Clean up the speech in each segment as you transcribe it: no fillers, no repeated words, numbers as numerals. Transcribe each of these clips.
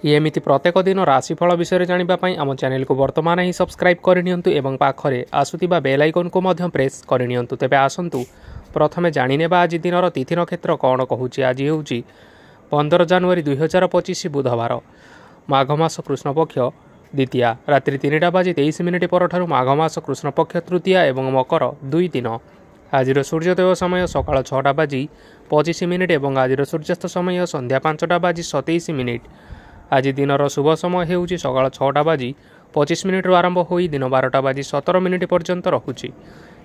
एमती प्रत्येक दिन राशिफल विषय जानापी आम चैनल को बर्तमान ही सब्सक्राइब करनियंतु एवं पाखरे आसुतिबा बेल आइकन को मध्य प्रेस करनियंतु। तेबे आसंतु प्रथमे जानिनेबा आज दिन तिथि नक्षत्र कौन कहूँ। आज होउची 15 जनवरी 2025 बुधवार, माघ मास कृष्णपक्ष द्वितीया रात्रि 3:23 पर माघ मास कृष्णपक्ष तृतीया एवं मकर 2 दिन। आज सूर्योदय समय सकाळ 6:25 और आज सूर्यास्त समय संध्या 5:27। आज दिनर शुभ समय होउची सकाळ 6:25 आरंभ हो दिन 12:17 पर्यंत रहुची।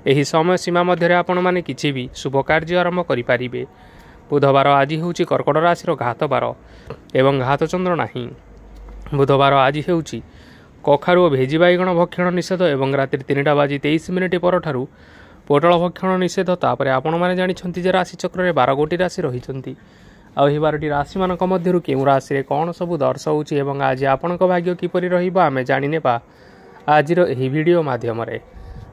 एही समय सीमा मध्य आपण माने किछि भी शुभ कार्य आरंभ करि पारिबे। बुधवार आज होउची कर्कट राशि घात बार एवं घात चंद्र नाही। बुधवार आज होउची कखारु और भेजी बैगण भक्षण निषेध एवं रात्रि 3:23 पर पोटल भक्षण निषेध। तापरे आपण माने जानिछंती जे राशि चक्र रे 12 गोटी राशि रहिछंती। आ 12टी राशि मानक मध्यरु केउ राशि रे कोन सब दर्शाउछि एवं आज आपनक भाग्य किपरि रहिबा आमे जानिनेबा आजिर एही वीडियो माध्यम रे।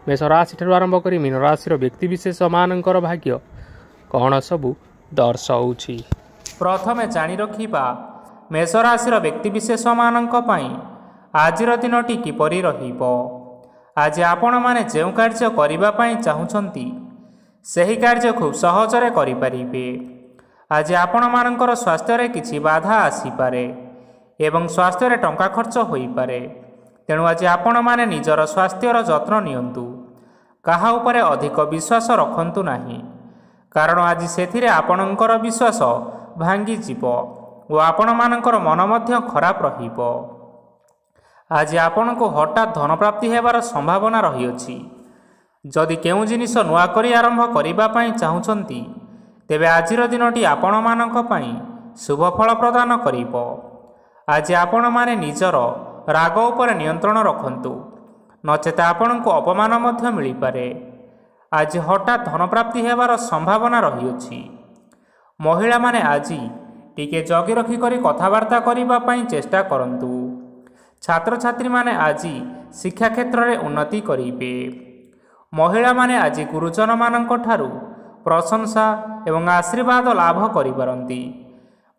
मेष राशि ठारु आरंभ करी मीन राशि रो व्यक्ति विशेष मानकर भाग्य कोन सब दर्शाउछि। प्रथमे जानि रखिबा मेष राशि रो व्यक्ति विशेष मानक पई आजिर दिनटी किपरि रहिबो। आज आपण माने जेउ कार्य करिबा पई चाहुछंती सेही कार्य खूब सहजरे करि परिबे। आज आपण मानकर स्वास्थ्य रे किछि बाधा आसी पारे एवं स्वास्थ्य रे टंका खर्च होई पारे। तेणु आज आपण माने निजर स्वास्थ्यर जत्न नियंतु। काहा उपरे अधिक विश्वास रखंतु नाही, कारण आज सेथिरे आपणकर विश्वास भांगी जीवो और आपण मानकर मन मध्य खराब रहिबो। आज आपण को हठात धन प्राप्ति हेबार संभावना रहिअछि। जदि केउ जिनिस नुआ करी आरंभ करिबा पई चाहुछंती तेबे आजिर दिनटी आपण मानक पई शुभ फल प्रदान करिबो। आज आपण माने निजर राग उपर नियंत्रण रखंतु, नचेत आपण को अपमान मध्य मिली पारे। आज हठात धन प्राप्ति हेबार संभावना रहिअछि। महिला माने आज टिके जगी रखी करी कथावार्ता करिबा पई चेष्टा करंतु। छात्र छात्री माने आज शिक्षा क्षेत्र रे उन्नति करिबे। महिला माने आज गुरुजन मानक ठारू प्रशंसा एवं आशीर्वाद लाभ करिपारंती।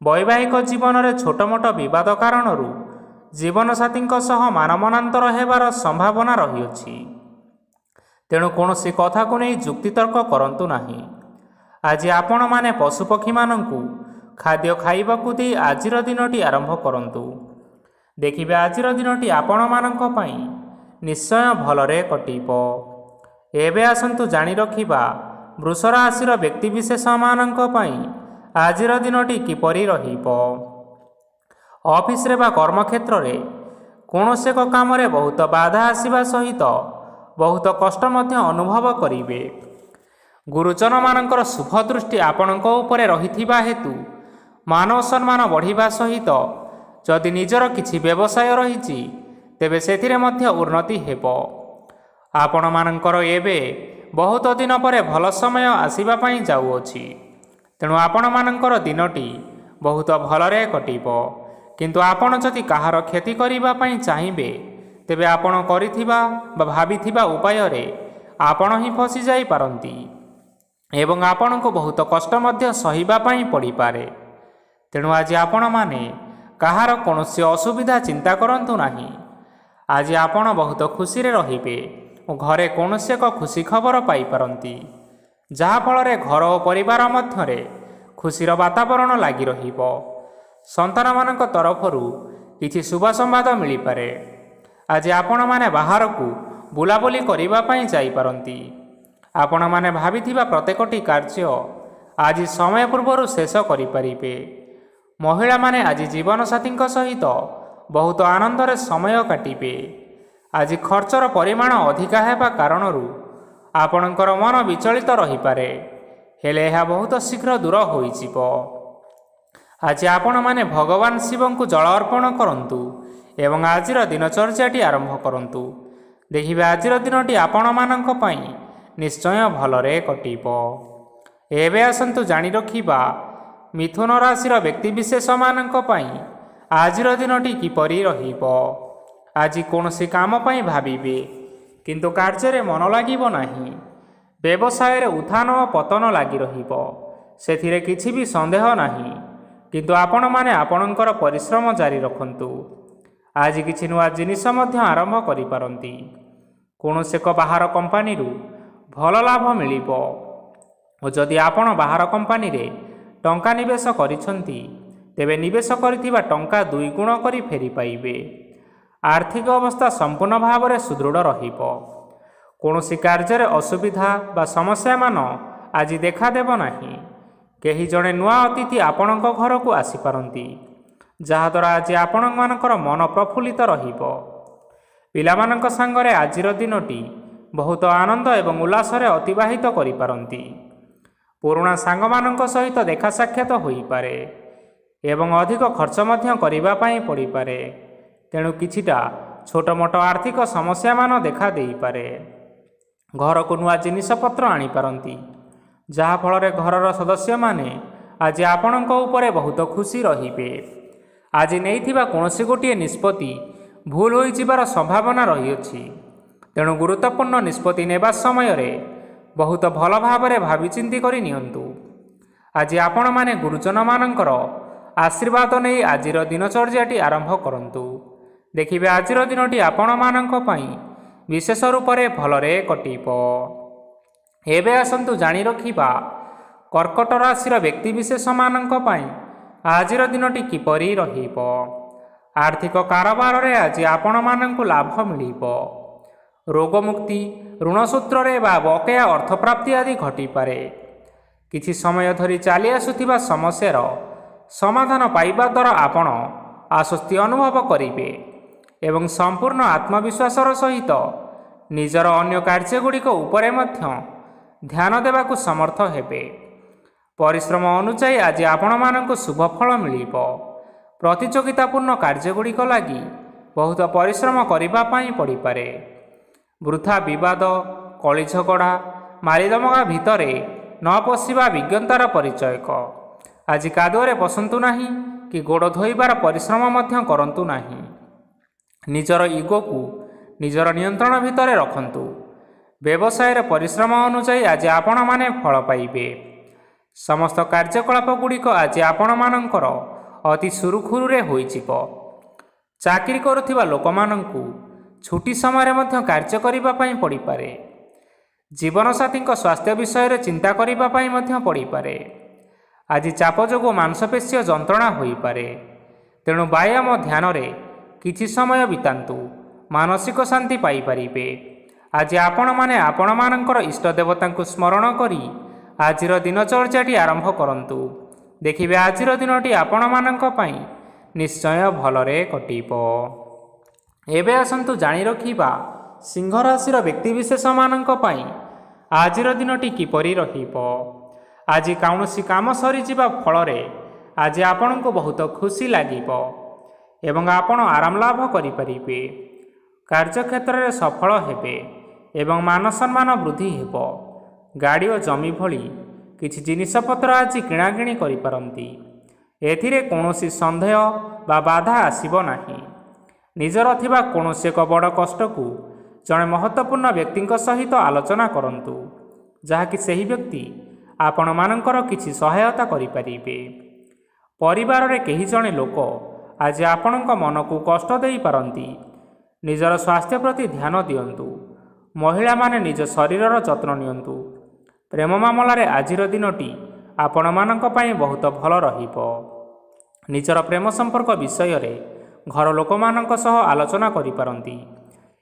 वैवाहिक जीवन रे छोट मोट विवाद कारणरू जीवन साथी सह मानमनांतर हेबार संभावना रहिअछि। तेणु कोनोसी कथा को नहीं जुक्तितर्क करंतु नाही। आज आपण माने पशुपक्षी मानंकु खाद्य खाइबाकु दे आजिर दिनटी आरंभ करंतु। देखिबे आजिर दिनटी आपण मानक पई निश्चय भलरे कटिबो। एबे आसंतु जानि रखिबा वृष राशिर व्यक्ति विशेष मानक पई आजिर दिनटी किपरि रहिबो। ऑफिस रे बा कर्म क्षेत्र रे कोनोसे को काम रे बहुत बाधा आसीबा सहित बहुत कष्ट मध्य अनुभव करिवे। गुरुजन मानकर शुभ दृष्टि आपणक उपरे रहिथिबा हेतु मानव सम्मान बढ़िबा सहित जदि निजर किछि व्यवसाय रहिछि तेबे सेथिरे मध्य उन्नति हेबो। आपण मानकर एबे बहुत दिन पर भल समय आसीबा पई जाउअछि। तेणु आपण मानकर दिनटी बहुत भलरे कटिबो। किंतु आपण जदि काहार क्षति करिबा पई चाहिबे तेबे आपण करिथिबा बा भाबिथिबा उपाय रे आपण ही फसी जाई पारंती एवं आपण को बहुत कष्ट मध्य सहिबा पई पड़ी पारे। तेणु आज आपण माने काहार कोनोसी असुविधा चिंता करंतु नाही। आज आपण बहुत खुशी रे रहिबे और घरे कोनोसी एक खुशी खबर पाई पारंती, जहा फल रे घर और परिवार मध्य रे खुशीर वातावरण लागी रहिबो। संतान मानक तरफरु किछि शुभ संवाद मिली पारे। आज आपण माने बाहर को बुलाबुली करिबा पई जाई पारंती। आपण माने भाबिथिबा प्रत्येकटी कार्य आज समय पूर्व शेष करि परिबे। महिला माने आज जीवन साथी सहित बहुत आनंद रे समय काटिबे। आज खर्चर परिमाण अधिका हेबा कारणरू आपणकर मन विचलित रही पारे, हेले यह बहुत शीघ्र दूर होई जिवो। आज आपण माने भगवान शिव को जल अर्पण करंतु एवं आजिर दिनचर्याटी आरंभ करंतु। देखिबे आजिर दिनटी आपण मानक पई निश्चय भलरे कटिबो। एबे आसंतु जानि रखिबा मिथुन राशिर व्यक्ति विशेष मानक पई आजिर दिनटी किपरि रहिबो। आज कोनोसी काम पई भाबिबे किंतु कार्य रे मन लागिबो नाही। व्यवसाय रे उत्थान और पतन लागी रहिबो, सेथिरे किछि भी संदेह नाही। କିନ୍ତୁ ଆପଣମାନେ ଆପଣଙ୍କର ପରିଶ୍ରମ ଜାରି ରଖନ୍ତୁ। ଆଜି କିଛି ନୂଆ ଜିନିଷ ମଧ୍ୟ ଆରମ୍ଭ କରିପାରନ୍ତି। କୌଣସି ଏକ ବାହାର କମ୍ପାନୀରୁ ଭଲ ଲାଭ ମିଳିବ ଓ ଯଦି ଆପଣ ବାହାର କମ୍ପାନୀରେ ଟଙ୍କା ନିବେଶ କରିଛନ୍ତି ତେବେ ନିବେଶ କରିଥିବା ଟଙ୍କା 2 ଗୁଣ କରି ଫେରି ପାଇବେ। ଆର୍ଥିକ ଅବସ୍ଥା ସମ୍ପୂର୍ଣ୍ଣ ଭାବରେ ସୁଦୃଢ଼ ରହିବ। କୌଣସି କାର୍ଯ୍ୟରେ ଅସୁବିଧା ବା ସମସ୍ୟାମାନ ଆଜି ଦେଖାଦେବ ନାହିଁ। କେହି ଜଣେ ନୂଆ ଅତିଥି ଆପଣଙ୍କ ଘରକୁ ଆସିପାରନ୍ତି, ଯାହାଦ୍ୱାରା ଆଜି ଆପଣମାନଙ୍କର ମନ ପ୍ରଫୁଲ୍ଲିତ ରହିବ। ପିଲାମାନଙ୍କ ସାଙ୍ଗରେ ଆଜିର ଦିନଟି ବହୁତ ଆନନ୍ଦ ଏବଂ ଉଲ୍ଲାସରେ ଅତିବାହିତ କରିପାରନ୍ତି। ପୁରୁଣା ସାଙ୍ଗମାନଙ୍କ ସହିତ ଦେଖା ସାକ୍ଷାତ ହୋଇପାରେ ଏବଂ ଅଧିକ ଖର୍ଚ୍ଚ ମଧ୍ୟ କରିବା ପାଇଁ ପଡ଼ିପାରେ। ତେଣୁ କିଛିଟା ଛୋଟମୋଟ ଆର୍ଥିକ ସମସ୍ୟାମାନ ଦେଖା ଦେଇପାରେ। ଘରକୁ ନୂଆ ଜିନିଷପତ୍ର ଆଣିପାରନ୍ତି, ଯାହାଫଳରେ ଘରର ସଦସ୍ୟମାନେ ଆଜି ଆପଣଙ୍କ ଉପରେ ବହୁତ ଖୁସି ରହିବେ। ଆଜି ନେଇଥିବା କୌଣସି ଗୋଟିଏ ନିଷ୍ପତ୍ତି ଭୁଲ ହୋଇଯିବାର ସମ୍ଭାବନା ରହିଅଛି। ତେଣୁ ଗୁରୁତ୍ୱପୂର୍ଣ୍ଣ ନିଷ୍ପତ୍ତି ନେବା ସମୟରେ ବହୁତ ଭଲ ଭାବରେ ଭାବିଚିନ୍ତି କରି ନିଅନ୍ତୁ। ଆଜି ଆପଣମାନେ ଗୁରୁଜନମାନଙ୍କର ଆଶୀର୍ବାଦ ନେଇ ଆଜିର ଦିନଚର୍ଯ୍ୟାଟି ଆରମ୍ଭ କରନ୍ତୁ। ଦେଖିବେ ଆଜିର ଦିନଟି ଆପଣମାନଙ୍କ ପାଇଁ ବିଶେଷ ରୂପରେ ଭଲରେ କଟିବ। ଏବେ ଆସନ୍ତୁ ଜାଣି ରଖିବା କର୍କଟ ରାଶିର ବ୍ୟକ୍ତିବିଶେଷମାନଙ୍କ ପାଇଁ ଆଜିର ଦିନଟି କିପରି ରହିବ। ଆର୍ଥିକ କାରବାରରେ ଆଜି ଆପଣମାନଙ୍କୁ ଲାଭ ମିଳିବ। ରୋଗମୁକ୍ତି, ଋଣ ସୂତ୍ରରେ ବା ବକେୟା ଅର୍ଥପ୍ରାପ୍ତି ଆଦି ଘଟିପାରେ। କିଛି ସମୟ ଧରି ଚାଲି ଆସୁଥିବା ସମସ୍ୟାର ସମାଧାନ ପାଇବା ଦ୍ୱାରା ଆପଣ ଆଶ୍ୱସ୍ତି ଅନୁଭବ କରିବେ ଏବଂ ସମ୍ପୂର୍ଣ୍ଣ ଆତ୍ମବିଶ୍ୱାସର ସହିତ ନିଜର ଅନ୍ୟ କାର୍ଯ୍ୟଗୁଡ଼ିକ ଉପରେ ମଧ୍ୟ ଧ୍ୟାନ ଦେବାକୁ ସମର୍ଥ ହେବେ। ପରିଶ୍ରମ ଅନୁଯାୟୀ ଆଜି ଆପଣମାନଙ୍କୁ ଶୁଭ ଫଳ ମିଳିବ। ପ୍ରତିଯୋଗିତାପୂର୍ଣ୍ଣ କାର୍ଯ୍ୟଗୁଡ଼ିକ ଲାଗି ବହୁତ ପରିଶ୍ରମ କରିବା ପାଇଁ ପଡ଼ିପାରେ। ବୃଥା ବିବାଦ, କଳିଝଗଡ଼ା, ମାରିଦମଗା ଭିତରେ ନ ପଶିବା ବିଜ୍ଞତାର ପରିଚୟକ। ଆଜି କାଦୁଅରେ ପଶନ୍ତୁ ନାହିଁ କି ଗୋଡ଼ ଧୋଇବାର ପରିଶ୍ରମ ମଧ୍ୟ କରନ୍ତୁ ନାହିଁ। ନିଜର ଇଗୋକୁ ନିଜର ନିୟନ୍ତ୍ରଣ ଭିତରେ ରଖନ୍ତୁ। ବ୍ୟବସାୟରେ ପରିଶ୍ରମ ଅନୁଯାୟୀ ଆଜି ଆପଣମାନେ ଫଳ ପାଇବେ। ସମସ୍ତ କାର୍ଯ୍ୟକଳାପ ଗୁଡ଼ିକ ଆଜି ଆପଣମାନଙ୍କର ଅତି ସୁରୁଖୁରୁରେ ହୋଇଯିବ। ଚାକିରି କରୁଥିବା ଲୋକମାନଙ୍କୁ ଛୁଟି ସମୟରେ ମଧ୍ୟ କାର୍ଯ୍ୟ କରିବା ପାଇଁ ପଡ଼ିପାରେ। ଜୀବନସାଥୀଙ୍କ ସ୍ୱାସ୍ଥ୍ୟ ବିଷୟରେ ଚିନ୍ତା କରିବା ପାଇଁ ମଧ୍ୟ ପଡ଼ିପାରେ। ଆଜି ଚାପ ଯୋଗୁଁ ମାଂସପେଶୀୟ ଯନ୍ତ୍ରଣା ହୋଇପାରେ। ତେଣୁ ବ୍ୟାୟାମ ଧ୍ୟାନରେ କିଛି ସମୟ ବିତାନ୍ତୁ, ମାନସିକ ଶାନ୍ତି ପାଇପାରିବେ। ଆଜି ଆପଣମାନେ ଆପଣମାନଙ୍କର ଇଷ୍ଟ ଦେବତାଙ୍କୁ ସ୍ମରଣ କରି ଆଜିର ଦିନଚର୍ଯ୍ୟାଟି ଆରମ୍ଭ କରନ୍ତୁ। ଦେଖିବେ ଆଜିର ଦିନଟି ଆପଣମାନଙ୍କ ପାଇଁ ନିଶ୍ଚୟ ଭଲରେ କଟିବ। ଏବେ ଆସନ୍ତୁ ଜାଣି ରଖିବା ସିଂହ ରାଶିର ବ୍ୟକ୍ତିବିଶେଷମାନଙ୍କ ପାଇଁ ଆଜିର ଦିନଟି କିପରି ରହିବ। ଆଜି କୌଣସି କାମ ସରିଯିବା ଫଳରେ ଆଜି ଆପଣଙ୍କୁ ବହୁତ ଖୁସି ଲାଗିବ ଏବଂ ଆପଣ ଆରାମ ଲାଭ କରିପାରିବେ। କାର୍ଯ୍ୟକ୍ଷେତ୍ରରେ ସଫଳ ହେବେ ଏବଂ ମାନସମ୍ମାନ ବୃଦ୍ଧି ହେବ। ଗାଡ଼ି ଓ ଜମି ଭଳି କିଛି ଜିନିଷପତ୍ର ଆଜି କିଣାକିଣି କରିପାରନ୍ତି। ଏଥିରେ କୌଣସି ସନ୍ଦେହ ବା ବାଧା ଆସିବ ନାହିଁ। ନିଜର ଥିବା କୌଣସି ଏକ ବଡ଼ କଷ୍ଟକୁ ଜଣେ ମହତ୍ତ୍ୱପୂର୍ଣ୍ଣ ବ୍ୟକ୍ତିଙ୍କ ସହିତ ଆଲୋଚନା କରନ୍ତୁ, ଯାହାକି ସେହି ବ୍ୟକ୍ତି ଆପଣମାନଙ୍କର କିଛି ସହାୟତା କରିପାରିବେ। ପରିବାରରେ କେହି ଜଣେ ଲୋକ ଆଜି ଆପଣଙ୍କ ମନକୁ କଷ୍ଟ ଦେଇପାରନ୍ତି। ନିଜର ସ୍ୱାସ୍ଥ୍ୟ ପ୍ରତି ଧ୍ୟାନ ଦିଅନ୍ତୁ। ମହିଳାମାନେ ନିଜ ଶରୀରର ଯତ୍ନ ନିଅନ୍ତୁ। ପ୍ରେମ ମାମଲାରେ ଆଜିର ଦିନଟି ଆପଣମାନଙ୍କ ପାଇଁ ବହୁତ ଭଲ ରହିବ। ନିଜର ପ୍ରେମ ସମ୍ପର୍କ ବିଷୟରେ ଘର ଲୋକମାନଙ୍କ ସହ ଆଲୋଚନା କରିପାରନ୍ତି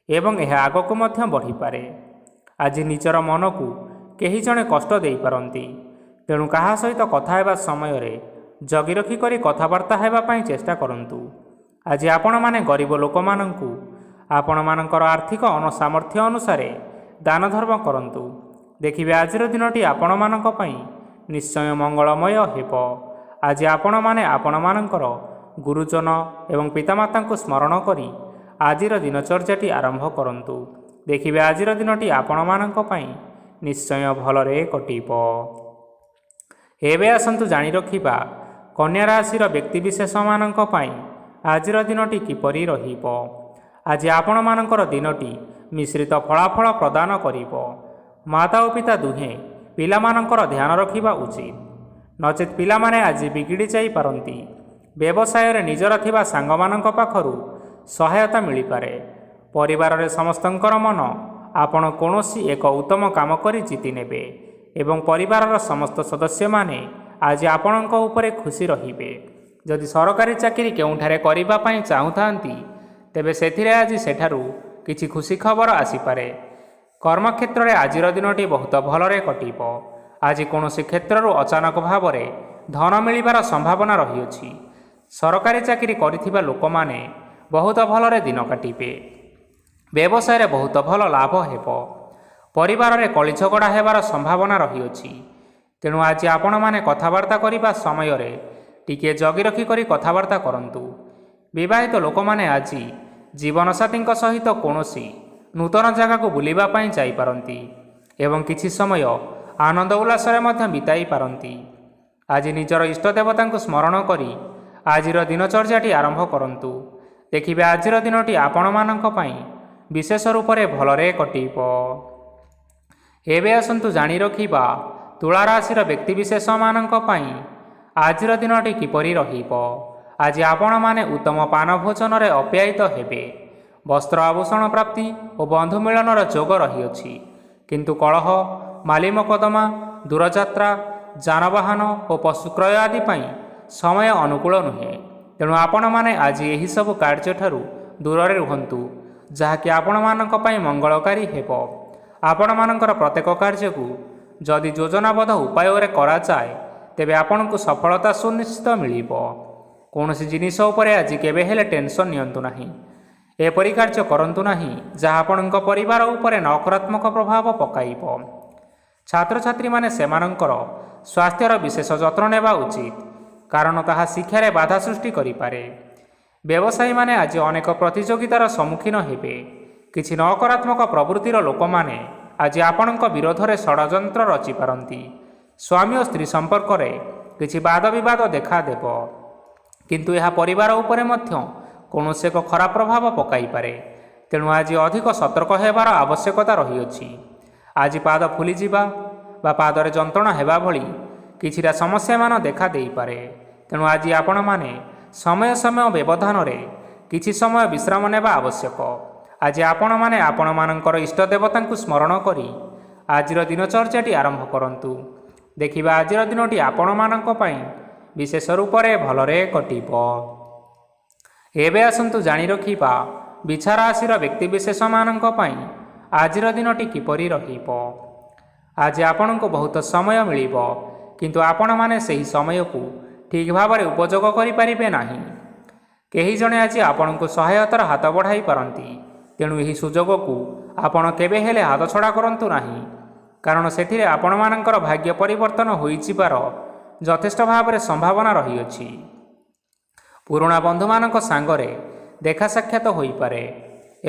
ଏବଂ ଏହା ଆଗକୁ ମଧ୍ୟ ବଢ଼ିପାରେ। ଆଜି ନିଜର ମନକୁ କେହି ଜଣେ କଷ୍ଟ ଦେଇପାରନ୍ତି। ତେଣୁ କାହା ସହିତ କଥା ହେବା ସମୟରେ ଜଗି ରଖି କରି କଥାବାର୍ତ୍ତା ହେବା ପାଇଁ ଚେଷ୍ଟା କରନ୍ତୁ। ଆଜି ଆପଣମାନେ ଗରିବ ଲୋକମାନଙ୍କୁ ଆପଣମାନଙ୍କର ଆର୍ଥିକ ସାମର୍ଥ୍ୟ ଅନୁସାରେ ଦାନ ଧର୍ମ କରନ୍ତୁ। ଦେଖିବେ ଆଜିର ଦିନଟି ଆପଣମାନଙ୍କ ପାଇଁ ନିଶ୍ଚୟ ମଙ୍ଗଳମୟ ହେବ। ଆଜି ଆପଣମାନେ ଆପଣମାନଙ୍କର ଗୁରୁଜନ ଏବଂ ପିତାମାତାଙ୍କୁ ସ୍ମରଣ କରି ଆଜିର ଦିନଚର୍ଯ୍ୟାଟି ଆରମ୍ଭ କରନ୍ତୁ। ଦେଖିବେ ଆଜିର ଦିନଟି ଆପଣମାନଙ୍କ ପାଇଁ ନିଶ୍ଚୟ ଭଲରେ କଟିବ। ଏବେ ଆସନ୍ତୁ ଜାଣି ରଖିବା କନ୍ୟା ରାଶିର ବ୍ୟକ୍ତିବିଶେଷମାନଙ୍କ ପାଇଁ ଆଜିର ଦିନଟି କିପରି ରହିବ। ଆଜି ଆପଣମାନଙ୍କର ଦିନଟି ମିଶ୍ରିତ ଫଳାଫଳ ପ୍ରଦାନ କରିବ। ମାତା ଓ ପିତା ଦୁହେଁ ପିଲାମାନଙ୍କର ଧ୍ୟାନ ରଖିବା ଉଚିତ। ନଚେତ୍ ପିଲାମାନେ ଆଜି ବିଗିଡ଼ି ଯାଇପାରନ୍ତି। ବ୍ୟବସାୟରେ ନିଜର ଥିବା ସାଙ୍ଗମାନଙ୍କ ପାଖରୁ ସହାୟତା ମିଳିପାରେ। ପରିବାରରେ ସମସ୍ତଙ୍କର ମନ ଆପଣ କୌଣସି ଏକ ଉତ୍ତମ କାମ କରି ଜିତି ନେବେ ଏବଂ ପରିବାରର ସମସ୍ତ ସଦସ୍ୟମାନେ ଆଜି ଆପଣଙ୍କ ଉପରେ ଖୁସି ରହିବେ। ଯଦି ସରକାରୀ ଚାକିରି କେଉଁଠାରେ କରିବା ପାଇଁ ଚାହୁଁଥାନ୍ତି ତେବେ ସେଥିରେ ଆଜି ସେଠାରୁ କିଛି ଖୁସି ଖବର ଆସିପାରେ। କର୍ମକ୍ଷେତ୍ରରେ ଆଜିର ଦିନଟି ବହୁତ ଭଲରେ କଟିବ। ଆଜି କୌଣସି କ୍ଷେତ୍ରରୁ ଅଚାନକ ଭାବରେ ଧନ ମିଳିବାର ସମ୍ଭାବନା ରହିଅଛି। ସରକାରୀ ଚାକିରି କରିଥିବା ଲୋକମାନେ ବହୁତ ଭଲରେ ଦିନ କାଟିବେ। ବ୍ୟବସାୟରେ ବହୁତ ଭଲ ଲାଭ ହେବ। ପରିବାରରେ କଳିଝଗଡ଼ା ହେବାର ସମ୍ଭାବନା ରହିଅଛି। ତେଣୁ ଆଜି ଆପଣମାନେ କଥାବାର୍ତ୍ତା କରିବା ସମୟରେ ଟିକିଏ ଜଗି ରଖି କରି କଥାବାର୍ତ୍ତା କରନ୍ତୁ। ବିବାହିତ ଲୋକମାନେ ଆଜି ଜୀବନସାଥୀଙ୍କ ସହିତ କୌଣସି ନୂତନ ଜାଗାକୁ ବୁଲିବା ପାଇଁ ଯାଇପାରନ୍ତି ଏବଂ କିଛି ସମୟ ଆନନ୍ଦ ଉଲ୍ଲାସରେ ମଧ୍ୟ ବିତାଇ ପାରନ୍ତି। ଆଜି ନିଜର ଇଷ୍ଟ ଦେବତାଙ୍କୁ ସ୍ମରଣ କରି ଆଜିର ଦିନଚର୍ଯ୍ୟାଟି ଆରମ୍ଭ କରନ୍ତୁ। ଦେଖିବେ ଆଜିର ଦିନଟି ଆପଣମାନଙ୍କ ପାଇଁ ବିଶେଷ ରୂପରେ ଭଲରେ କଟିବ। ଏବେ ଆସନ୍ତୁ ଜାଣି ରଖିବା ତୁଳା ରାଶିର ବ୍ୟକ୍ତିବିଶେଷମାନଙ୍କ ପାଇଁ ଆଜିର ଦିନଟି କିପରି ରହିବ। ଆଜି ଆପଣମାନେ ଉତ୍ତମ ପାନ ଭୋଜନରେ ଅପ୍ୟାୟିତ ହେବେ। ବସ୍ତ୍ର ଆଭୂଷଣ ପ୍ରାପ୍ତି ଓ ବନ୍ଧୁ ମିଳନର ଯୋଗ ରହିଅଛି। କିନ୍ତୁ କଳହ, ମାଲି ମକଦ୍ଦମା, ଦୂରଯାତ୍ରା, ଯାନବାହନ ଓ ପଶୁ କ୍ରୟ ଆଦି ପାଇଁ ସମୟ ଅନୁକୂଳ ନୁହେଁ। ତେଣୁ ଆପଣମାନେ ଆଜି ଏହିସବୁ କାର୍ଯ୍ୟଠାରୁ ଦୂରରେ ରୁହନ୍ତୁ, ଯାହାକି ଆପଣମାନଙ୍କ ପାଇଁ ମଙ୍ଗଳକାରୀ ହେବ। ଆପଣମାନଙ୍କର ପ୍ରତ୍ୟେକ କାର୍ଯ୍ୟକୁ ଯଦି ଯୋଜନାବଦ୍ଧ ଉପାୟରେ କରାଯାଏ ତେବେ ଆପଣଙ୍କୁ ସଫଳତା ସୁନିଶ୍ଚିତ ମିଳିବ। କୌଣସି ଜିନିଷ ଉପରେ ଆଜି କେବେ ହେଲେ ଟେନସନ୍ ନିଅନ୍ତୁ ନାହିଁ। ଏପରି କାର୍ଯ୍ୟ କରନ୍ତୁ ନାହିଁ ଯାହା ଆପଣଙ୍କ ପରିବାର ଉପରେ ନକାରାତ୍ମକ ପ୍ରଭାବ ପକାଇବ। ଛାତ୍ରଛାତ୍ରୀମାନେ ସେମାନଙ୍କର ସ୍ୱାସ୍ଥ୍ୟର ବିଶେଷ ଯତ୍ନ ନେବା ଉଚିତ, କାରଣ ତାହା ଶିକ୍ଷାରେ ବାଧା ସୃଷ୍ଟି କରିପାରେ। ବ୍ୟବସାୟୀମାନେ ଆଜି ଅନେକ ପ୍ରତିଯୋଗିତାର ସମ୍ମୁଖୀନ ହେବେ। କିଛି ନକାରାତ୍ମକ ପ୍ରବୃତ୍ତିର ଲୋକମାନେ ଆଜି ଆପଣଙ୍କ ବିରୋଧରେ ଷଡ଼ଯନ୍ତ୍ର ରଚିପାରନ୍ତି। ସ୍ୱାମୀ ଓ ସ୍ତ୍ରୀ ସମ୍ପର୍କରେ କିଛି ବାଦବିବାଦ ଦେଖାଦେବ, କିନ୍ତୁ ଏହା ପରିବାର ଉପରେ ମଧ୍ୟ କୌଣସି ଏକ ଖରାପ ପ୍ରଭାବ ପକାଇପାରେ। ତେଣୁ ଆଜି ଅଧିକ ସତର୍କ ହେବାର ଆବଶ୍ୟକତା ରହିଅଛି। ଆଜି ପାଦ ଫୁଲିଯିବା ବା ପାଦରେ ଯନ୍ତ୍ରଣା ହେବା ଭଳି କିଛିଟା ସମସ୍ୟାମାନ ଦେଖା ଦେଇପାରେ। ତେଣୁ ଆଜି ଆପଣମାନେ ସମୟ ସମୟ ବ୍ୟବଧାନରେ କିଛି ସମୟ ବିଶ୍ରାମ ନେବା ଆବଶ୍ୟକ। ଆଜି ଆପଣମାନେ ଆପଣମାନଙ୍କର ଇଷ୍ଟ ଦେବତାଙ୍କୁ ସ୍ମରଣ କରି ଆଜିର ଦିନଚର୍ଯ୍ୟାଟି ଆରମ୍ଭ କରନ୍ତୁ। ଦେଖିବା ଆଜିର ଦିନଟି ଆପଣମାନଙ୍କ ପାଇଁ ବିଶେଷ ରୂପରେ ଭଲରେ କଟିବ। ଏବେ ଆସନ୍ତୁ ଜାଣି ରଖିବା ବିଛା ରାଶିର ବ୍ୟକ୍ତିବିଶେଷମାନଙ୍କ ପାଇଁ ଆଜିର ଦିନଟି କିପରି ରହିବ। ଆଜି ଆପଣଙ୍କୁ ବହୁତ ସମୟ ମିଳିବ, କିନ୍ତୁ ଆପଣମାନେ ସେହି ସମୟକୁ ଠିକ୍ ଭାବରେ ଉପଯୋଗ କରିପାରିବେ ନାହିଁ। କେହି ଜଣେ ଆଜି ଆପଣଙ୍କୁ ସହାୟତାର ହାତ ବଢ଼ାଇ ପାରନ୍ତି। ତେଣୁ ଏହି ସୁଯୋଗକୁ ଆପଣ କେବେ ହେଲେ ହାତଛଡ଼ା କରନ୍ତୁ ନାହିଁ, କାରଣ ସେଥିରେ ଆପଣମାନଙ୍କର ଭାଗ୍ୟ ପରିବର୍ତ୍ତନ ହୋଇଯିବାର ଯଥେଷ୍ଟ ଭାବରେ ସମ୍ଭାବନା ରହିଅଛି। ପୁରୁଣା ବନ୍ଧୁମାନଙ୍କ ସାଙ୍ଗରେ ଦେଖା ସାକ୍ଷାତ ହୋଇପାରେ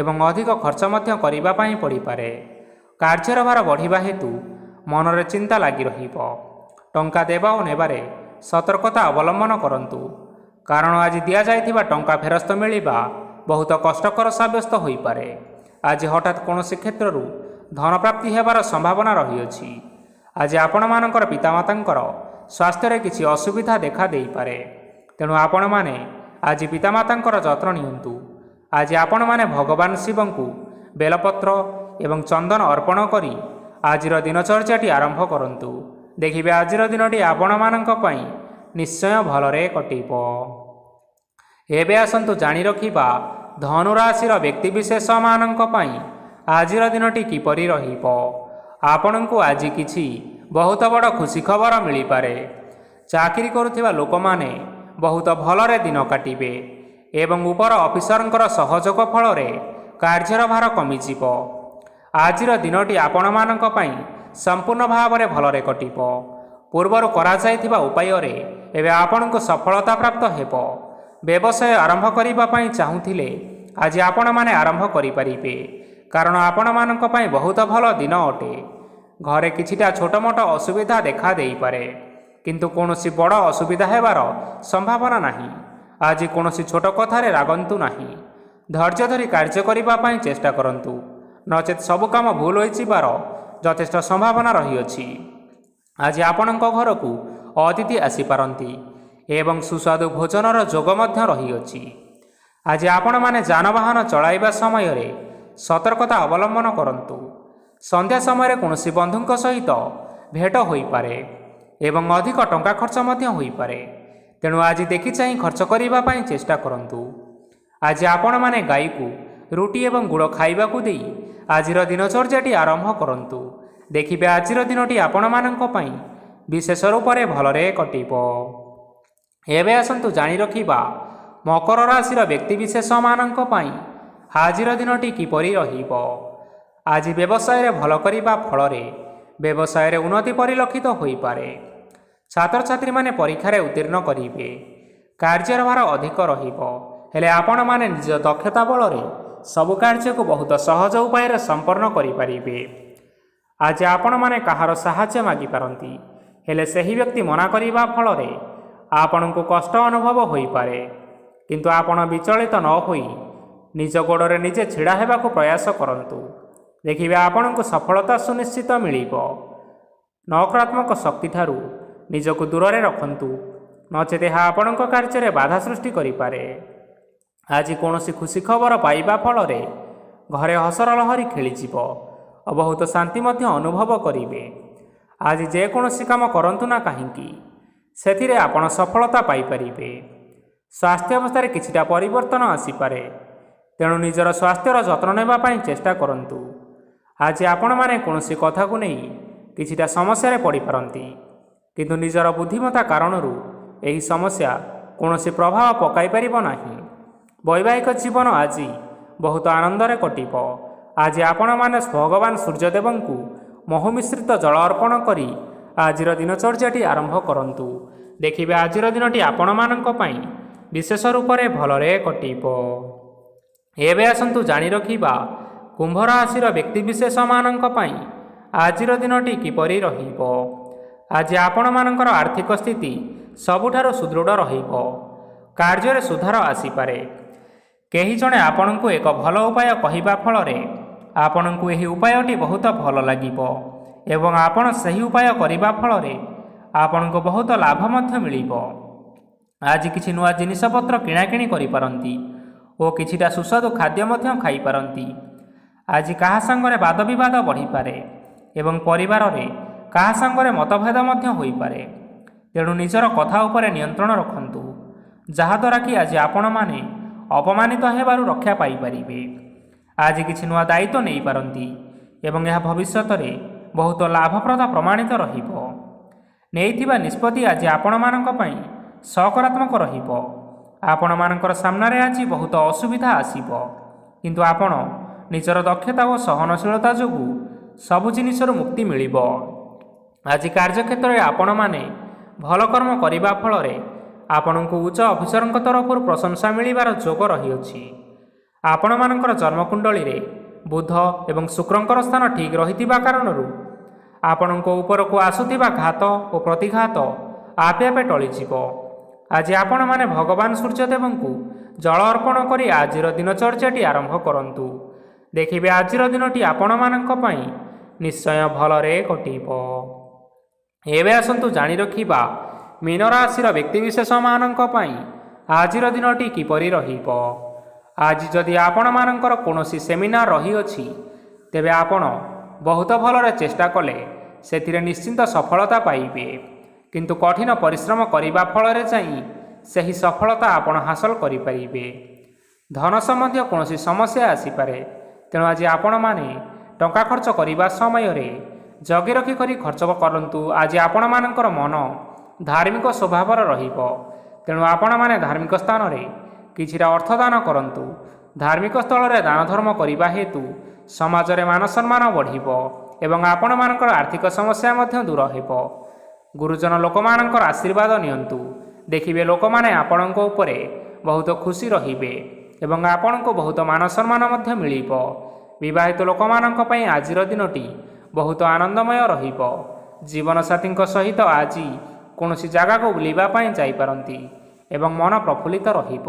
ଏବଂ ଅଧିକ ଖର୍ଚ୍ଚ ମଧ୍ୟ କରିବା ପାଇଁ ପଡ଼ିପାରେ। କାର୍ଯ୍ୟର ଭାର ବଢ଼ିବା ହେତୁ ମନରେ ଚିନ୍ତା ଲାଗି ରହିବ। ଟଙ୍କା ଦେବା ଓ ନେବାରେ ସତର୍କତା ଅବଲମ୍ବନ କରନ୍ତୁ, କାରଣ ଆଜି ଦିଆଯାଇଥିବା ଟଙ୍କା ଫେରସ୍ତ ମିଳିବା ବହୁତ କଷ୍ଟକର ସାବ୍ୟସ୍ତ ହୋଇପାରେ। ଆଜି ହଠାତ୍ କୌଣସି କ୍ଷେତ୍ରରୁ ଧନପ୍ରାପ୍ତି ହେବାର ସମ୍ଭାବନା ରହିଅଛି। ଆଜି ଆପଣମାନଙ୍କର ପିତାମାତାଙ୍କର ସ୍ୱାସ୍ଥ୍ୟରେ କିଛି ଅସୁବିଧା ଦେଖା ଦେଇପାରେ। ତେଣୁ ଆପଣମାନେ ଆଜି ପିତାମାତାଙ୍କର ଯତ୍ନ ନିଅନ୍ତୁ। ଆଜି ଆପଣମାନେ ଭଗବାନ ଶିବଙ୍କୁ ବେଲପତ୍ର ଏବଂ ଚନ୍ଦନ ଅର୍ପଣ କରି ଆଜିର ଦିନଚର୍ଯ୍ୟାଟି ଆରମ୍ଭ କରନ୍ତୁ। ଦେଖିବେ ଆଜିର ଦିନଟି ଆପଣମାନଙ୍କ ପାଇଁ ନିଶ୍ଚୟ ଭଲରେ କଟିବ। ଏବେ ଆସନ୍ତୁ ଜାଣି ରଖିବା ଧନୁ ରାଶିର ବ୍ୟକ୍ତିବିଶେଷମାନଙ୍କ ପାଇଁ ଆଜିର ଦିନଟି କିପରି ରହିବ। ଆପଣଙ୍କୁ ଆଜି କିଛି ବହୁତ ବଡ଼ ଖୁସି ଖବର ମିଳିପାରେ। ଚାକିରି କରୁଥିବା ଲୋକମାନେ ବହୁତ ଭଲରେ ଦିନ କାଟିବେ ଏବଂ ଉପର ଅଫିସରଙ୍କର ସହଯୋଗ ଫଳରେ କାର୍ଯ୍ୟର ଭାର କମିଯିବ। ଆଜିର ଦିନଟି ଆପଣମାନଙ୍କ ପାଇଁ ସମ୍ପୂର୍ଣ୍ଣ ଭାବରେ ଭଲରେ କଟିବ। ପୂର୍ବରୁ କରାଯାଇଥିବା ଉପାୟରେ ଏବେ ଆପଣଙ୍କୁ ସଫଳତା ପ୍ରାପ୍ତ ହେବ। ବ୍ୟବସାୟ ଆରମ୍ଭ କରିବା ପାଇଁ ଚାହୁଁଥିଲେ ଆଜି ଆପଣମାନେ ଆରମ୍ଭ କରିପାରିବେ, କାରଣ ଆପଣମାନଙ୍କ ପାଇଁ ବହୁତ ଭଲ ଦିନ ଅଟେ। ଘରେ କିଛିଟା ଛୋଟମୋଟ ଅସୁବିଧା ଦେଖା ଦେଇପାରେ, କିନ୍ତୁ କୌଣସି ବଡ଼ ଅସୁବିଧା ହେବାର ସମ୍ଭାବନା ନାହିଁ। ଆଜି କୌଣସି ଛୋଟ କଥାରେ ରାଗନ୍ତୁ ନାହିଁ। ଧୈର୍ଯ୍ୟ ଧରି କାର୍ଯ୍ୟ କରିବା ପାଇଁ ଚେଷ୍ଟା କରନ୍ତୁ, ନଚେତ୍ ସବୁ କାମ ଭୁଲ ହୋଇଯିବାର ଯଥେଷ୍ଟ ସମ୍ଭାବନା ରହିଅଛି। ଆଜି ଆପଣଙ୍କ ଘରକୁ ଅତିଥି ଆସିପାରନ୍ତି ଏବଂ ସୁସ୍ୱାଦୁ ଭୋଜନର ଯୋଗ ମଧ୍ୟ ରହିଅଛି। ଆଜି ଆପଣମାନେ ଯାନବାହନ ଚଳାଇବା ସମୟରେ ସତର୍କତା ଅବଲମ୍ବନ କରନ୍ତୁ। ସନ୍ଧ୍ୟା ସମୟରେ କୌଣସି ବନ୍ଧୁଙ୍କ ସହିତ ଭେଟ ହୋଇପାରେ ଏବଂ ଅଧିକ ଟଙ୍କା ଖର୍ଚ୍ଚ ମଧ୍ୟ ହୋଇପାରେ। ତେଣୁ ଆଜି ଦେଖି ଚାହିଁ ଖର୍ଚ୍ଚ କରିବା ପାଇଁ ଚେଷ୍ଟା କରନ୍ତୁ। ଆଜି ଆପଣମାନେ ଗାଈକୁ ରୁଟି ଏବଂ ଗୁଡ଼ ଖାଇବାକୁ ଦେଇ ଆଜିର ଦିନଚର୍ଯ୍ୟାଟି ଆରମ୍ଭ କରନ୍ତୁ। ଦେଖିବେ ଆଜିର ଦିନଟି ଆପଣମାନଙ୍କ ପାଇଁ ବିଶେଷ ରୂପରେ ଭଲରେ କଟିବ। ଏବେ ଆସନ୍ତୁ ଜାଣି ରଖିବା ମକର ରାଶିର ବ୍ୟକ୍ତିବିଶେଷମାନଙ୍କ ପାଇଁ ଆଜିର ଦିନଟି କିପରି ରହିବ। ଆଜି ବ୍ୟବସାୟରେ ଭଲ କରିବା ଫଳରେ ବ୍ୟବସାୟରେ ଉନ୍ନତି ପରିଲକ୍ଷିତ ହୋଇପାରେ। ଛାତ୍ରଛାତ୍ରୀମାନେ ପରୀକ୍ଷାରେ ଉତ୍ତୀର୍ଣ୍ଣ କରିବେ। କାର୍ଯ୍ୟର ଭାର ଅଧିକ ରହିବ, ହେଲେ ଆପଣମାନେ ନିଜ ଦକ୍ଷତା ବଳରେ ସବୁ କାର୍ଯ୍ୟକୁ ବହୁତ ସହଜ ଉପାୟରେ ସମ୍ପନ୍ନ କରିପାରିବେ। ଆଜି ଆପଣମାନେ କାହାର ସାହାଯ୍ୟ ମାଗିପାରନ୍ତି, ହେଲେ ସେହି ବ୍ୟକ୍ତି ମନା କରିବା ଫଳରେ ଆପଣଙ୍କୁ କଷ୍ଟ ଅନୁଭବ ହୋଇପାରେ। କିନ୍ତୁ ଆପଣ ବିଚଳିତ ନ ହୋଇ ନିଜ ଗୋଡ଼ରେ ନିଜେ ଛିଡ଼ା ହେବାକୁ ପ୍ରୟାସ କରନ୍ତୁ। ଦେଖିବେ ଆପଣଙ୍କୁ ସଫଳତା ସୁନିଶ୍ଚିତ ମିଳିବ। ନକାରାତ୍ମକ ଶକ୍ତିଠାରୁ ନିଜକୁ ଦୂରରେ ରଖନ୍ତୁ, ନଚେତ୍ ଏହା ଆପଣଙ୍କ କାର୍ଯ୍ୟରେ ବାଧା ସୃଷ୍ଟି କରିପାରେ। ଆଜି କୌଣସି ଖୁସି ଖବର ପାଇବା ଫଳରେ ଘରେ ହସର ଲହରୀ ଖେଳିଯିବ ଓ ବହୁତ ଶାନ୍ତି ମଧ୍ୟ ଅନୁଭବ କରିବେ। ଆଜି ଯେକୌଣସି କାମ କରନ୍ତୁ ନା କାହିଁକି ସେଥିରେ ଆପଣ ସଫଳତା ପାଇପାରିବେ। ସ୍ୱାସ୍ଥ୍ୟ ଅବସ୍ଥାରେ କିଛିଟା ପରିବର୍ତ୍ତନ ଆସିପାରେ, ତେଣୁ ନିଜର ସ୍ୱାସ୍ଥ୍ୟର ଯତ୍ନ ନେବା ପାଇଁ ଚେଷ୍ଟା କରନ୍ତୁ। ଆଜି ଆପଣମାନେ କୌଣସି କଥାକୁ ନେଇ କିଛିଟା ସମସ୍ୟାରେ ପଡ଼ିପାରନ୍ତି, କିନ୍ତୁ ନିଜର ବୁଦ୍ଧିମତ୍ତା କାରଣରୁ ଏହି ସମସ୍ୟା କୌଣସି ପ୍ରଭାବ ପକାଇପାରିବ ନାହିଁ। ବୈବାହିକ ଜୀବନ ଆଜି ବହୁତ ଆନନ୍ଦରେ କଟିବ। ଆଜି ଆପଣମାନେ ଭଗବାନ ସୂର୍ଯ୍ୟଦେବଙ୍କୁ ମହୁ ମିଶ୍ରିତ ଜଳ ଅର୍ପଣ କରି ଆଜିର ଦିନଚର୍ଯ୍ୟାଟି ଆରମ୍ଭ କରନ୍ତୁ। ଦେଖିବେ ଆଜିର ଦିନଟି ଆପଣମାନଙ୍କ ପାଇଁ ବିଶେଷ ରୂପରେ ଭଲରେ କଟିବ। ଏବେ ଆସନ୍ତୁ ଜାଣି ରଖିବା କୁମ୍ଭ ରାଶିର ବ୍ୟକ୍ତିବିଶେଷମାନଙ୍କ ପାଇଁ ଆଜିର ଦିନଟି କିପରି ରହିବ। ଆଜି ଆପଣମାନଙ୍କର ଆର୍ଥିକ ସ୍ଥିତି ସବୁଠାରୁ ସୁଦୃଢ଼ ରହିବ। କାର୍ଯ୍ୟରେ ସୁଧାର ଆସିପାରେ। କେହି ଜଣେ ଆପଣଙ୍କୁ ଏକ ଭଲ ଉପାୟ କହିବା ଫଳରେ ଆପଣଙ୍କୁ ଏହି ଉପାୟଟି ବହୁତ ଭଲ ଲାଗିବ ଏବଂ ଆପଣ ସେହି ଉପାୟ କରିବା ଫଳରେ ଆପଣଙ୍କୁ ବହୁତ ଲାଭ ମଧ୍ୟ ମିଳିବ। ଆଜି କିଛି ନୂଆ ଜିନିଷପତ୍ର କିଣାକିଣି କରିପାରନ୍ତି ଓ କିଛିଟା ସୁସ୍ୱାଦୁ ଖାଦ୍ୟ ମଧ୍ୟ ଖାଇପାରନ୍ତି। ଆଜି କାହା ସାଙ୍ଗରେ ବାଦବିବାଦ ବଢ଼ିପାରେ ଏବଂ ପରିବାରରେ କାହା ସାଙ୍ଗରେ ମତଭେଦ ମଧ୍ୟ ହୋଇପାରେ। ତେଣୁ ନିଜର କଥା ଉପରେ ନିୟନ୍ତ୍ରଣ ରଖନ୍ତୁ, ଯାହାଦ୍ୱାରା କି ଆଜି ଆପଣମାନେ ଅପମାନିତ ହେବାରୁ ରକ୍ଷା ପାଇପାରିବେ। ଆଜି କିଛି ନୂଆ ଦାୟିତ୍ୱ ନେଇପାରନ୍ତି ଏବଂ ଏହା ଭବିଷ୍ୟତରେ ବହୁତ ଲାଭପ୍ରଦ ପ୍ରମାଣିତ ରହିବ। ନେଇଥିବା ନିଷ୍ପତ୍ତି ଆଜି ଆପଣମାନଙ୍କ ପାଇଁ ସକାରାତ୍ମକ ରହିବ। ଆପଣମାନଙ୍କର ସାମ୍ନାରେ ଆଜି ବହୁତ ଅସୁବିଧା ଆସିବ, କିନ୍ତୁ ଆପଣ ନିଜର ଦକ୍ଷତା ଓ ସହନଶୀଳତା ଯୋଗୁଁ ସବୁ ଜିନିଷରୁ ମୁକ୍ତି ମିଳିବ। ଆଜି କାର୍ଯ୍ୟକ୍ଷେତ୍ରରେ ଆପଣମାନେ ଭଲ କର୍ମ କରିବା ଫଳରେ ଆପଣଙ୍କୁ ଉଚ୍ଚ ଅଫିସରଙ୍କ ତରଫରୁ ପ୍ରଶଂସା ମିଳିବାର ଯୋଗ ରହିଅଛି। ଆପଣମାନଙ୍କର ଜନ୍ମକୁଣ୍ଡଳୀରେ ବୁଧ ଏବଂ ଶୁକ୍ରଙ୍କର ସ୍ଥାନ ଠିକ୍ ରହିଥିବା କାରଣରୁ ଆପଣଙ୍କ ଉପରକୁ ଆସୁଥିବା ଘାତ ଓ ପ୍ରତିଘାତ ଆପେ ଆପେ ଟଳିଯିବ। ଆଜି ଆପଣମାନେ ଭଗବାନ ସୂର୍ଯ୍ୟଦେବଙ୍କୁ ଜଳ ଅର୍ପଣ କରି ଆଜିର ଦିନଚର୍ଯ୍ୟାଟି ଆରମ୍ଭ କରନ୍ତୁ। ଦେଖିବେ ଆଜିର ଦିନଟି ଆପଣମାନଙ୍କ ପାଇଁ ନିଶ୍ଚୟ ଭଲରେ କଟିବ। ଏବେ ଆସନ୍ତୁ ଜାଣି ରଖିବା ମୀନ ରାଶିର ବ୍ୟକ୍ତିବିଶେଷମାନଙ୍କ ପାଇଁ ଆଜିର ଦିନଟି କିପରି ରହିବ। ଆଜି ଯଦି ଆପଣମାନଙ୍କର କୌଣସି ସେମିନାର ରହିଅଛି, ତେବେ ଆପଣ ବହୁତ ଭଲରେ ଚେଷ୍ଟା କଲେ ସେଥିରେ ନିଶ୍ଚିନ୍ତ ସଫଳତା ପାଇବେ। କିନ୍ତୁ କଠିନ ପରିଶ୍ରମ କରିବା ଫଳରେ ଯାଇ ସେହି ସଫଳତା ଆପଣ ହାସଲ କରିପାରିବେ। ଧନ ସମ୍ବନ୍ଧୀୟ କୌଣସି ସମସ୍ୟା ଆସିପାରେ, ତେଣୁ ଆଜି ଆପଣମାନେ ଟଙ୍କା ଖର୍ଚ୍ଚ କରିବା ସମୟରେ ଜଗି ରଖି କରି ଖର୍ଚ୍ଚ କରନ୍ତୁ। ଆଜି ଆପଣମାନଙ୍କର ମନ ଧାର୍ମିକ ସ୍ୱଭାବର ରହିବ, ତେଣୁ ଆପଣମାନେ ଧାର୍ମିକ ସ୍ଥାନରେ କିଛିଟା ଅର୍ଥଦାନ କରନ୍ତୁ। ଧାର୍ମିକ ସ୍ଥଳରେ ଦାନ ଧର୍ମ କରିବା ହେତୁ ସମାଜରେ ମାନ ସମ୍ମାନ ବଢ଼ିବ ଏବଂ ଆପଣମାନଙ୍କର ଆର୍ଥିକ ସମସ୍ୟା ମଧ୍ୟ ଦୂର ହେବ। ଗୁରୁଜନ ଲୋକମାନଙ୍କର ଆଶୀର୍ବାଦ ନିଅନ୍ତୁ। ଦେଖିବେ ଲୋକମାନେ ଆପଣଙ୍କ ଉପରେ ବହୁତ ଖୁସି ରହିବେ ଏବଂ ଆପଣଙ୍କୁ ବହୁତ ମାନ ସମ୍ମାନ ମଧ୍ୟ ମିଳିବ। ବିବାହିତ ଲୋକମାନଙ୍କ ପାଇଁ ଆଜିର ଦିନଟି ବହୁତ ଆନନ୍ଦମୟ ରହିବ। ଜୀବନସାଥୀଙ୍କ ସହିତ ଆଜି କୌଣସି ଜାଗାକୁ ବୁଲିବା ପାଇଁ ଯାଇପାରନ୍ତି ଏବଂ ମନ ପ୍ରଫୁଲ୍ଲିତ ରହିବ।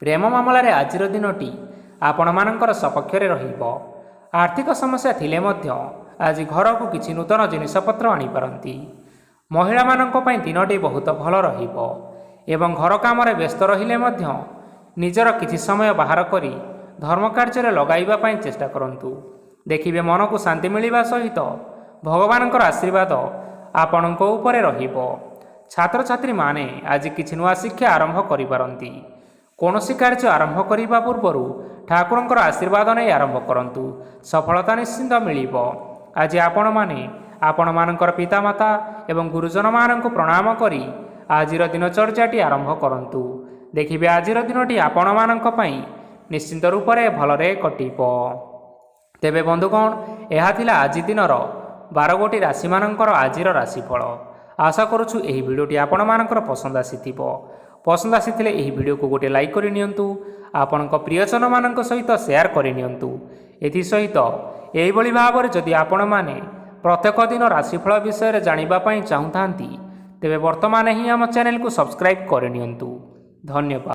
ପ୍ରେମ ମାମଲାରେ ଆଜିର ଦିନଟି ଆପଣମାନଙ୍କର ସପକ୍ଷରେ ରହିବ। ଆର୍ଥିକ ସମସ୍ୟା ଥିଲେ ମଧ୍ୟ ଆଜି ଘରକୁ କିଛି ନୂତନ ଜିନିଷପତ୍ର ଆଣିପାରନ୍ତି। ମହିଳାମାନଙ୍କ ପାଇଁ ଦିନଟି ବହୁତ ଭଲ ରହିବ ଏବଂ ଘର କାମରେ ବ୍ୟସ୍ତ ରହିଲେ ମଧ୍ୟ ନିଜର କିଛି ସମୟ ବାହାର କରି ଧର୍ମ କାର୍ଯ୍ୟରେ ଲଗାଇବା ପାଇଁ ଚେଷ୍ଟା କରନ୍ତୁ। ଦେଖିବେ ମନକୁ ଶାନ୍ତି ମିଳିବା ସହିତ ଭଗବାନଙ୍କର ଆଶୀର୍ବାଦ ଆପଣଙ୍କ ଉପରେ ରହିବ। ଛାତ୍ରଛାତ୍ରୀମାନେ ଆଜି କିଛି ନୂଆ ଶିକ୍ଷା ଆରମ୍ଭ କରିପାରନ୍ତି। କୌଣସି କାର୍ଯ୍ୟ ଆରମ୍ଭ କରିବା ପୂର୍ବରୁ ଠାକୁରଙ୍କର ଆଶୀର୍ବାଦ ନେଇ ଆରମ୍ଭ କରନ୍ତୁ, ସଫଳତା ନିଶ୍ଚିନ୍ତ ମିଳିବ। ଆଜି ଆପଣମାନେ ଆପଣମାନଙ୍କର ପିତାମାତା ଏବଂ ଗୁରୁଜନମାନଙ୍କୁ ପ୍ରଣାମ କରି ଆଜିର ଦିନଚର୍ଯ୍ୟାଟି ଆରମ୍ଭ କରନ୍ତୁ। ଦେଖିବେ ଆଜିର ଦିନଟି ଆପଣମାନଙ୍କ ପାଇଁ ନିଶ୍ଚିନ୍ତ ରୂପରେ ଭଲରେ କଟିବ। ତେବେ ବନ୍ଧୁଗଣ, ଏହା ଥିଲା ଆଜି ଦିନର 12 ଗୋଟି ରାଶିମାନଙ୍କର ଆଜିର ରାଶିଫଳ। ଆଶା କରୁଛୁ ଏହି ଭିଡ଼ିଓଟି ଆପଣମାନଙ୍କର ପସନ୍ଦ ଆସିଥିବ। ପସନ୍ଦ ଆସିଥିଲେ ଏହି ଭିଡ଼ିଓକୁ ଗୋଟିଏ ଲାଇକ୍ କରିନିଅନ୍ତୁ, ଆପଣଙ୍କ ପ୍ରିୟଜନମାନଙ୍କ ସହିତ ସେୟାର କରିନିଅନ୍ତୁ। ଏଥିସହିତ ଏହିଭଳି ଭାବରେ ଯଦି ଆପଣମାନେ ପ୍ରତ୍ୟେକ ଦିନ ରାଶିଫଳ ବିଷୟରେ ଜାଣିବା ପାଇଁ ଚାହୁଁଥାନ୍ତି ତେବେ ବର୍ତ୍ତମାନ ହିଁ ଆମ ଚ୍ୟାନେଲକୁ ସବସ୍କ୍ରାଇବ୍ କରିନିଅନ୍ତୁ। ଧନ୍ୟବାଦ।